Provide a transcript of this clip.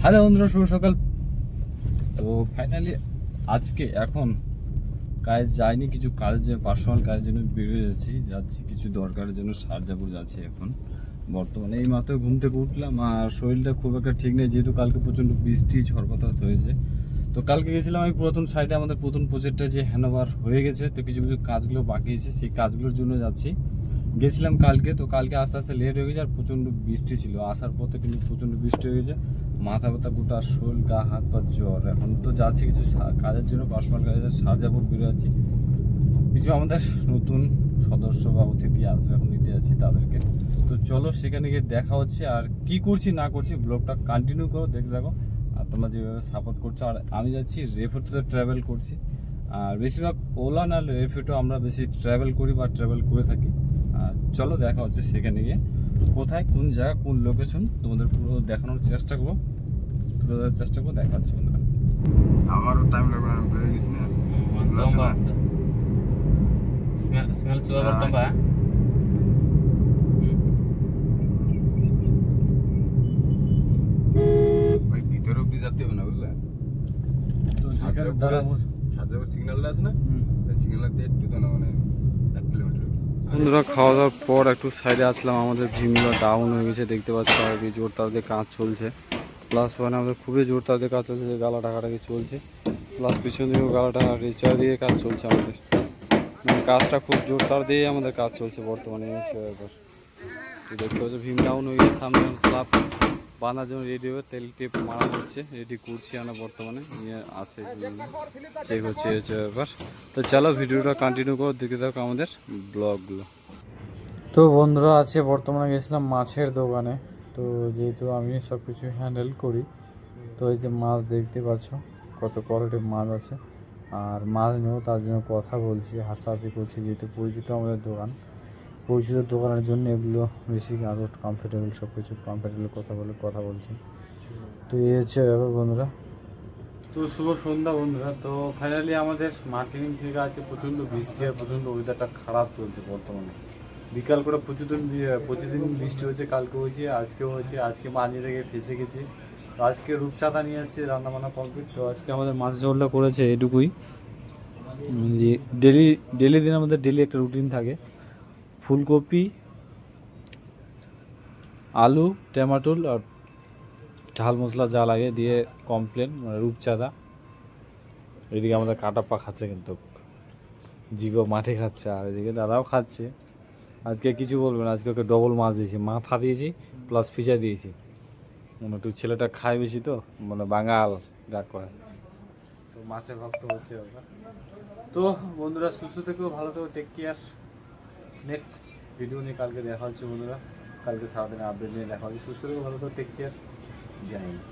Hello বন্ধুরা, শুভ সকাল। তো ফাইনালি আজকে এখন কাজ যায়নি, কিছু কাজ পার্সোনাল কাজের জন্য বেরিয়ে যাচ্ছি কিছু দরকারের জন্য শারজাপুর যাচ্ছি এখন বর্তমানে। এই মাত্র ঘুম থেকে উঠলাম আর শরীরটা খুব একটা ঠিক নেই, যেহেতু কালকে প্রচণ্ড বৃষ্টি ঝড় বাতাস হয়েছে। তো কালকে গেছিলাম আমি পুরাতন সাইডে, আমাদের প্রথম প্রজেক্টটা যে হ্যান্ডওভার হয়ে গেছে, তো কিছু কিছু কাজগুলো বাকি আছে, সেই কাজগুলোর জন্য যাচ্ছি। গেছিলাম কালকে, তো কালকে আস্তে আস্তে লেট হয়ে গেছে আর প্রচণ্ড বৃষ্টি ছিল। আসার পথে কিন্তু প্রচণ্ড বৃষ্টি হয়ে গেছে, মাথা ব্যথা, গোটা শরীর, গা হাত পা জ্বর। এখন তো যাচ্ছি কিছু কাজের জন্য, পার্সোনাল কাজের, শারজাপুর বেরো যাচ্ছি। কিছু আমাদের নতুন সদস্য বা অতিথি আসবে, এখন নিতে যাচ্ছি তাদেরকে। তো চলো সেখানে গিয়ে দেখা হচ্ছে, আর কি করছি না করছি ব্লগটা কন্টিনিউ করো, দেখতে থাকো। আর তোমরা যেভাবে সাপোর্ট করছো। আর আমি যাচ্ছি রেফোটোতে ট্রাভেল করছি, আর বেশিরভাগ ওলা না রেফোটো আমরা বেশি ট্রাভেল করি বা ট্রাভেল করে থাকি। আর চলো দেখা হচ্ছে সেখানে গিয়ে, কোথায়, কোন জায়গা, কোন লোকেশন তোমাদের পুরো দেখানোর চেষ্টা করবো, তুলে ধরার চেষ্টা করবো। দেখা হচ্ছে বন্ধুরা। আমারও টাইম লাগবে, আমি বেরিয়ে গেছি না। স্মেল চলে বর্তমান বা ওই ভিতরে অব্দি যেতে হবে না, বুঝলে? তো সেখানে দাঁড়াবো। সাজাবো সিগন্যালটা আছে না, ওই সিগন্যাল দিয়ে একটু তো না, মানে 1 কিলোমিটার। বন্ধুরা, খাওয়া দাওয়ার পর একটু সাইডে আসলাম। আমাদের ভিমগুলো ডাউন হয়ে গেছে, দেখতে পাচ্ছি। আর কি জোর তাদের কাজ চলছে, প্লাস ওখানে আমাদের খুবই জোর তাদের কাজ চলছে, যে গালা টাকাটাকি চলছে, প্লাস পিছন দিকেও গালা টাকা রিচার দিয়ে কাজ চলছে আমাদের। মানে কাজটা খুব জোর তার দিয়ে আমাদের কাজ চলছে বর্তমানে। ব্যাপার তো দেখতে পাচ্ছি, ভীম ডাউন হয়ে গেছে, সামনে স্ল্যাব বাঁধার জন্য রেডি হবে, তেল টেপ মারা হচ্ছে, রেডি করছি আমরা বর্তমানে, নিয়ে আসে চেক হচ্ছে ব্যাপার। তো চলো ভিডিওটা কন্টিনিউ করো, দেখতে থাকো আমাদের ব্লগগুলো। তো বন্ধুরা, আছে বর্তমানে গেছিলাম মাছের দোকানে। তো যেহেতু আমি সব কিছু হ্যান্ডেল করি, তো এই যে মাছ দেখতে পাচ্ছ, কত কোয়ালিটির মাছ আছে। আর মাছ নেব, তার জন্য কথা বলছি, হাসাহাসি করছি, যেহেতু পরিচিত আমাদের দোকান, পরিচিত দোকানের জন্য এগুলো বেশি আরও কমফোর্টেবল, সব কিছু কমফোর্টেবল কথা বলছি। তো এই হচ্ছে ব্যাপার বন্ধুরা। তো শুভ সন্ধ্যা বন্ধুরা। তো ফাইনালি আমাদের মার্কেটিং থেকে আছে, প্রচণ্ড বৃষ্টি আর প্রচণ্ড ওয়েদারটা খারাপ চলছে বর্তমানে। বিকাল করে প্রতিদিন বৃষ্টি হচ্ছে, কালকে হয়েছে, আজকেও হয়েছে। আজকে মাঝে থেকে ফেসে গেছি, তো আজকে রূপচাঁদা নিয়ে আসছে, রান্নাবান্না কমপ্লিট। তো আজকে আমাদের মাছ ঝোলটা করেছে এটুকুই। ডেলি দিন আমাদের ডেলি একটা রুটিন থাকে, ফুলকপি, আলু, টমেটো আর ঝাল মশলা যা লাগে দিয়ে কমপ্লেন, মানে রূপচাঁদা। এদিকে আমাদের কাটাপ্পা খাচ্ছে, কিন্তু জীব মাঠে খাচ্ছে, আর এদিকে দাদাও খাচ্ছে। আজকে কিছু বলবেন, আজকে ওকে ডবল মাছ দিয়েছি, মাথা দিয়েছি প্লাস ফিচা দিয়েছি। মানে একটু ছেলেটা খায় বেশি, তো মানে বাঙাল ডাক করে, তো মাছের ভক্ত হচ্ছে ওটা। তো বন্ধুরা, সুস্থ থেকেও, ভালো থেকেও, টেক কেয়ার। নেক্সট ভিডিও নিয়ে কালকে দেখা হচ্ছে বন্ধুরা, কালকে সারাদিনে আপডেট নিয়ে দেখা হচ্ছে। সুস্থ থেকেও, ভালো থেকেও, টেক কেয়ার, জয় হিন্দ।